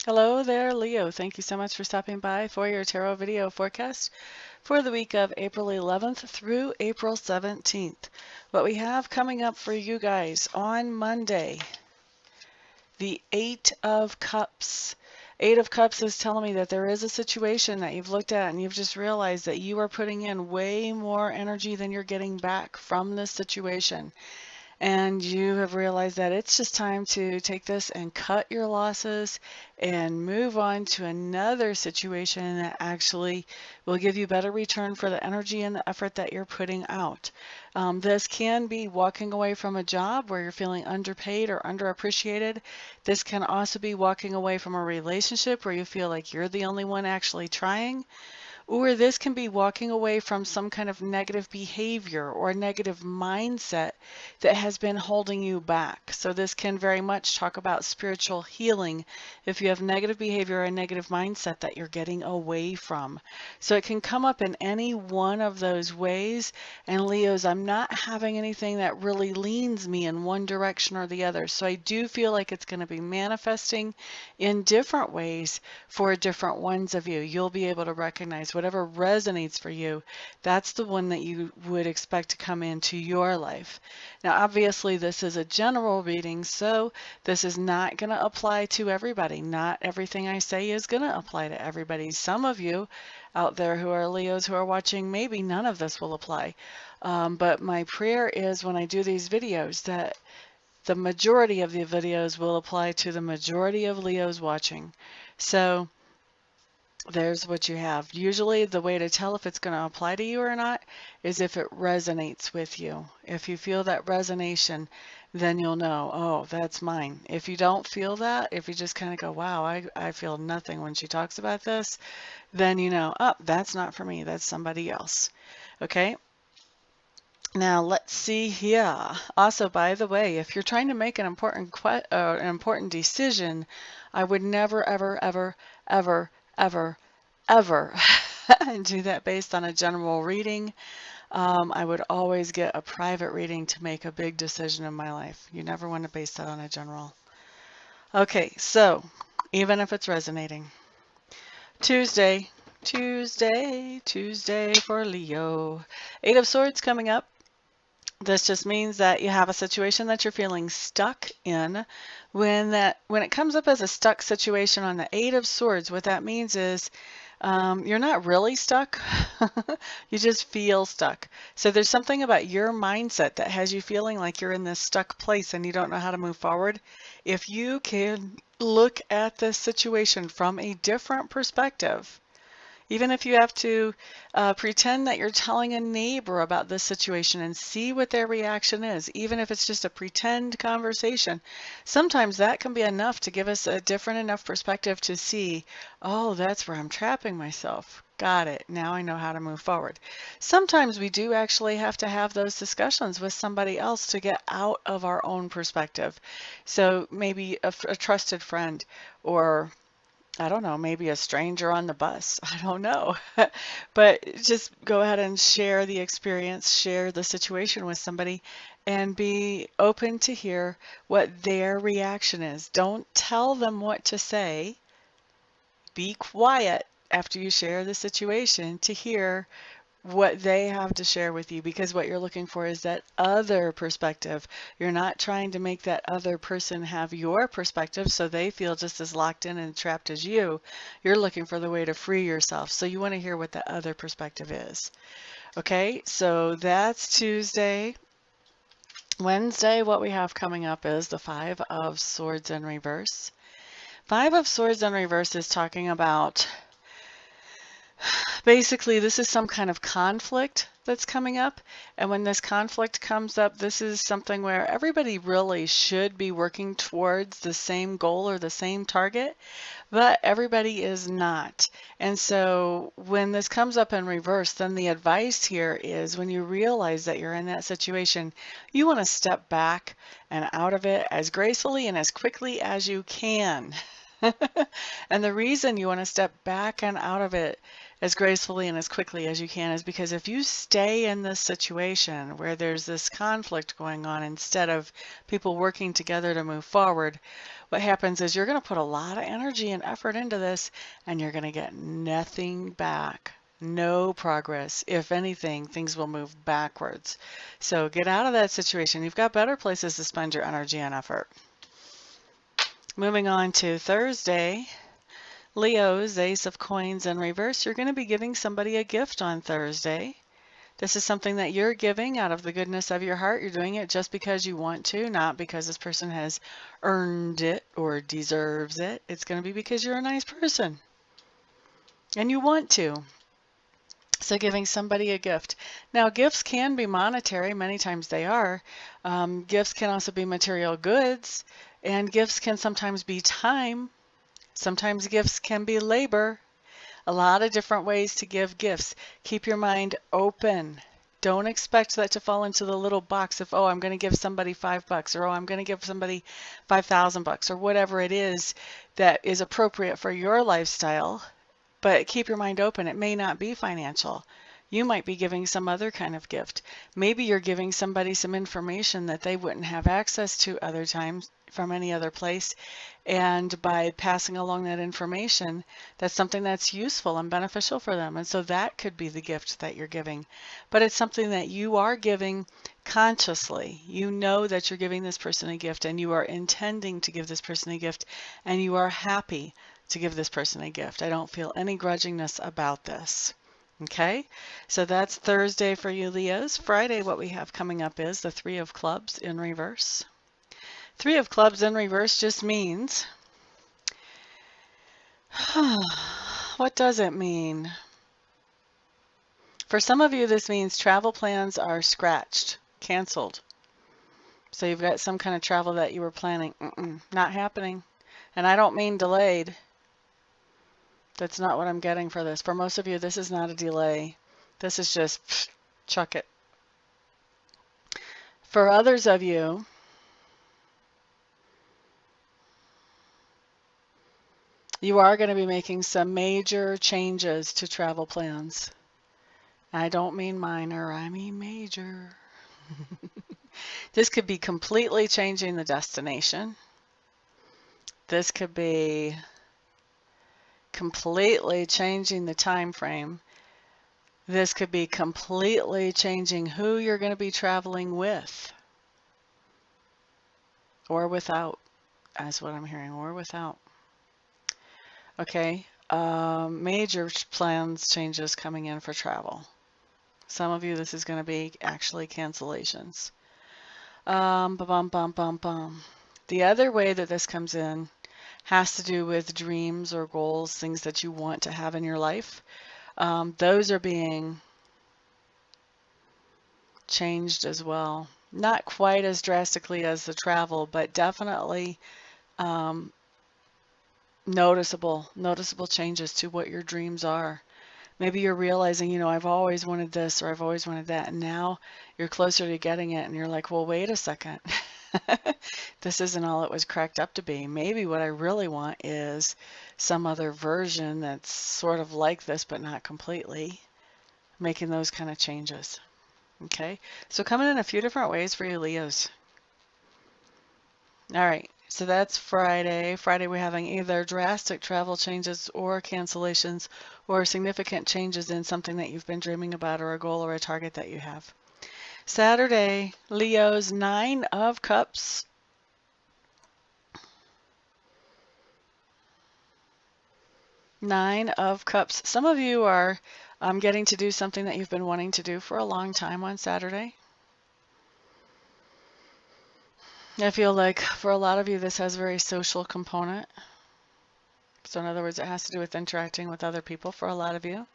Hello there, Leo. Thank you so much for stopping by for your tarot video forecast for the week of April 11th through April 17th. What we have coming up for you guys on Monday, the Eight of Cups. Eight of Cups is telling me that there is a situation that you've looked at and you've just realized that you are putting in way more energy than you're getting back from this situation. And you have realized that it's just time to take this and cut your losses and move on to another situation that actually will give you better return for the energy and the effort that you're putting out. This can be walking away from a job where you're feeling underpaid or underappreciated. This can also be walking away from a relationship where you feel like you're the only one actually trying. Or this can be walking away from some kind of negative behavior or negative mindset that has been holding you back. So this can very much talk about spiritual healing if you have negative behavior or a negative mindset that you're getting away from. So it can come up in any one of those ways. And Leos, I'm not having anything that really leans me in one direction or the other. So I do feel like it's going to be manifesting in different ways for different ones of you. You'll be able to recognize whatever resonates for you. That's the one that you would expect to come into your life. Now, obviously, this is a general reading, so this is not going to apply to everybody. Not everything I say is going to apply to everybody. Some of you out there who are Leos who are watching, maybe none of this will apply. But my prayer is when I do these videos that the majority of the videos will apply to the majority of Leos watching. So there's what you have. Usually the way to tell if it's going to apply to you or not is if it resonates with you. If you feel that resonation, then you'll know, oh, that's mine. If you don't feel that, if you just kind of go, wow, I feel nothing when she talks about this, then you know, oh, that's not for me. That's somebody else. Okay. Now let's see here. Also, by the way, if you're trying to make an important decision, I would never, ever, ever, ever, ever, ever do that based on a general reading. I would always get a private reading to make a big decision in my life. You never want to base that on a general. Okay, so even if it's resonating, Tuesday, Tuesday, Tuesday for Leo. Eight of Swords coming up. This just means that you have a situation that you're feeling stuck in. When it comes up as a stuck situation on the Eight of Swords, what that means is you're not really stuck. You just feel stuck. So there's something about your mindset that has you feeling like you're in this stuck place and you don't know how to move forward. If you can look at this situation from a different perspective, even if you have to pretend that you're telling a neighbor about this situation and see what their reaction is, even if it's just a pretend conversation, sometimes that can be enough to give us a different enough perspective to see, oh, that's where I'm trapping myself. Got it. Now I know how to move forward. Sometimes we do actually have to have those discussions with somebody else to get out of our own perspective. So maybe a trusted friend, or I don't know, maybe a stranger on the bus. I don't know. But just go ahead and share the experience, share the situation with somebody, and be open to hear what their reaction is. Don't tell them what to say. Be quiet after you share the situation to hear what they have to share with you, because what you're looking for is that other perspective. You're not trying to make that other person have your perspective so they feel just as locked in and trapped as you. You're looking for the way to free yourself. So you want to hear what the other perspective is. Okay, so that's Tuesday. Wednesday, what we have coming up is the Five of Swords in reverse. Five of Swords in reverse is talking about basically, this is some kind of conflict that's coming up. And when this conflict comes up, this is something where everybody really should be working towards the same goal or the same target, but everybody is not. And so when this comes up in reverse, then the advice here is when you realize that you're in that situation, you want to step back and out of it as gracefully and as quickly as you can. And the reason you want to step back and out of it as gracefully and as quickly as you can, is because if you stay in this situation where there's this conflict going on instead of people working together to move forward, what happens is you're going to put a lot of energy and effort into this and you're going to get nothing back. No progress. If anything, things will move backwards. So get out of that situation. You've got better places to spend your energy and effort. Moving on to Thursday, Leo's Ace of Coins in reverse. You're going to be giving somebody a gift on Thursday. This is something that you're giving out of the goodness of your heart. You're doing it just because you want to, not because this person has earned it or deserves it. It's going to be because you're a nice person and you want to. So giving somebody a gift. Now, gifts can be monetary. Many times they are. Gifts can also be material goods, and gifts can sometimes be time. Sometimes gifts can be labor. A lot of different ways to give gifts. Keep your mind open. Don't expect that to fall into the little box of, oh, I'm going to give somebody $5, or oh, I'm going to give somebody $5,000, or whatever it is that is appropriate for your lifestyle. But keep your mind open. It may not be financial. You might be giving some other kind of gift. Maybe you're giving somebody some information that they wouldn't have access to other times from any other place. And by passing along that information, that's something that's useful and beneficial for them. And so that could be the gift that you're giving. But it's something that you are giving consciously. You know that you're giving this person a gift, and you are intending to give this person a gift, and you are happy to give this person a gift. I don't feel any grudgingness about this. Okay, so that's Thursday for you, Leos. Friday, what we have coming up is the Three of Clubs in reverse. Three of Clubs in reverse just means, what does it mean? For some of you, this means travel plans are scratched, canceled. So you've got some kind of travel that you were planning. Not happening. And I don't mean delayed. That's not what I'm getting for this. For most of you, this is not a delay. This is just chuck it. For others of you, you are going to be making some major changes to travel plans. I don't mean minor, I mean major. This could be completely changing the destination. This could be completely changing the time frame. This could be completely changing who you're going to be traveling with or without, as what I'm hearing, or without. Okay, major plans changes coming in for travel. Some of you, this is going to be actually cancellations. The other way that this comes in has to do with dreams or goals, things that you want to have in your life. Those are being changed as well. Not quite as drastically as the travel, but definitely noticeable changes to what your dreams are. Maybe you're realizing, you know, I've always wanted this or I've always wanted that, and now you're closer to getting it and you're like, well, wait a second. This isn't all it was cracked up to be. Maybe what I really want is some other version that's sort of like this, but not completely. Making those kind of changes. Okay, so coming in a few different ways for you, Leos. All right, so that's Friday. Friday, we're having either drastic travel changes or cancellations or significant changes in something that you've been dreaming about or a goal or a target that you have. Saturday, Leo's 9 of Cups. Nine of Cups. Some of you are getting to do something that you've been wanting to do for a long time on Saturday. I feel like for a lot of you, this has a very social component. So in other words, it has to do with interacting with other people for a lot of you.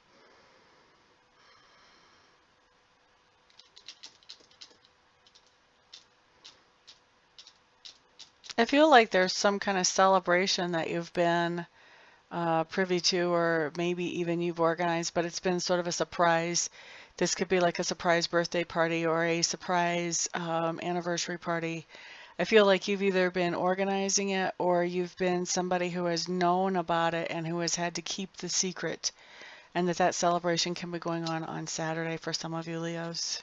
I feel like there's some kind of celebration that you've been privy to, or maybe even you've organized, but it's been sort of a surprise. This could be like a surprise birthday party or a surprise anniversary party. I feel like you've either been organizing it or you've been somebody who has known about it and who has had to keep the secret and that celebration can be going on Saturday for some of you Leos.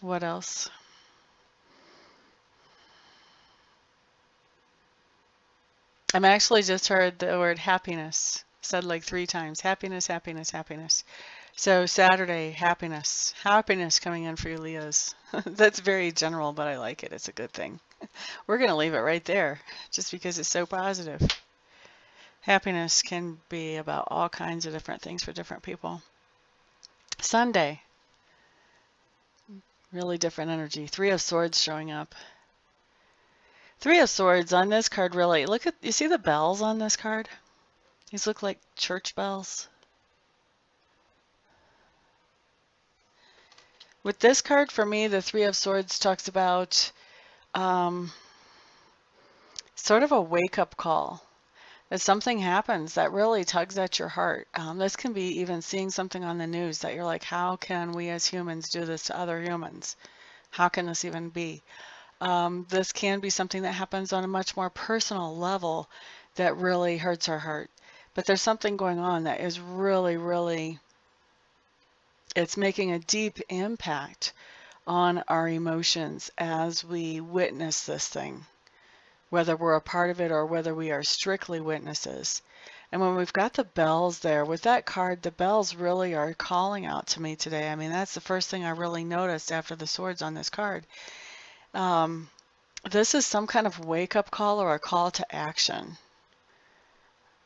What else? I'm actually just heard the word happiness said like 3 times. Happiness, happiness, happiness. So Saturday, happiness. Happiness coming in for you Leos. That's very general, but I like it. It's a good thing. We're going to leave it right there just because it's so positive. Happiness can be about all kinds of different things for different people. Sunday, really different energy. 3 of Swords showing up. 3 of Swords on this card, really, look at, you see the bells on this card? These look like church bells. With this card, for me, the 3 of Swords talks about sort of a wake-up call. That something happens that really tugs at your heart. This can be even seeing something on the news that you're like, how can we as humans do this to other humans? How can this even be? This can be something that happens on a much more personal level that really hurts our heart. But there's something going on that is really, really, it's making a deep impact on our emotions as we witness this thing, whether we're a part of it or whether we are strictly witnesses. And when we've got the bells there, with that card, the bells really are calling out to me today. I mean, that's the first thing I really noticed after the swords on this card. This is some kind of wake-up call or a call to action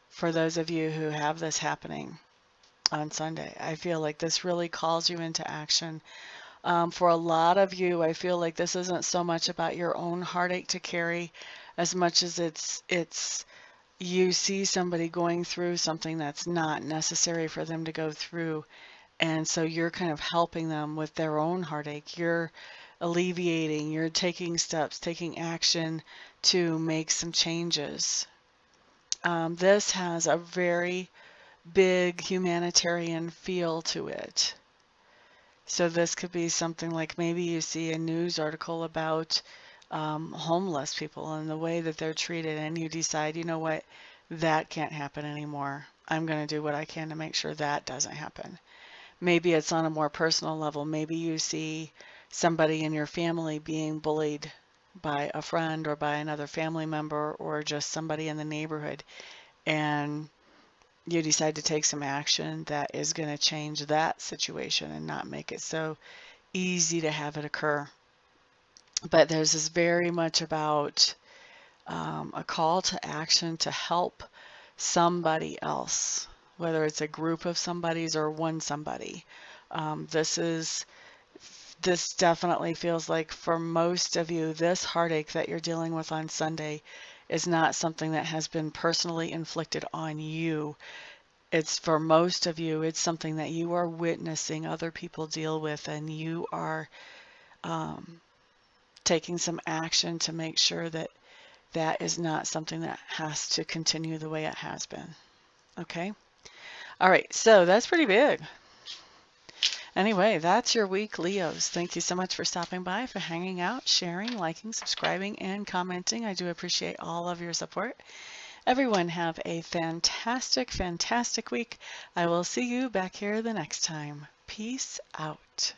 for those of you who have this happening on Sunday. I feel like this really calls you into action. For a lot of you, I feel like this isn't so much about your own heartache to carry as much as it's you see somebody going through something that's not necessary for them to go through, and so you're kind of helping them with their own heartache. You're alleviating, you're taking steps, taking action to make some changes. This has a very big humanitarian feel to it. So this could be something like maybe you see a news article about homeless people and the way that they're treated, and you decide, you know what, that can't happen anymore. I'm going to do what I can to make sure that doesn't happen. Maybe it's on a more personal level. Maybe you see somebody in your family being bullied by a friend or by another family member or just somebody in the neighborhood, and you decide to take some action that is going to change that situation and not make it so easy to have it occur. But there's this very much about a call to action to help somebody else, whether it's a group of somebodies or one somebody. This definitely feels like for most of you, this heartache that you're dealing with on Sunday is not something that has been personally inflicted on you. It's for most of you, it's something that you are witnessing other people deal with, and you are taking some action to make sure that that is not something that has to continue the way it has been. Okay? All right, so that's pretty big. Anyway, that's your week, Leos. Thank you so much for stopping by, for hanging out, sharing, liking, subscribing, and commenting. I do appreciate all of your support. Everyone have a fantastic, fantastic week. I will see you back here the next time. Peace out.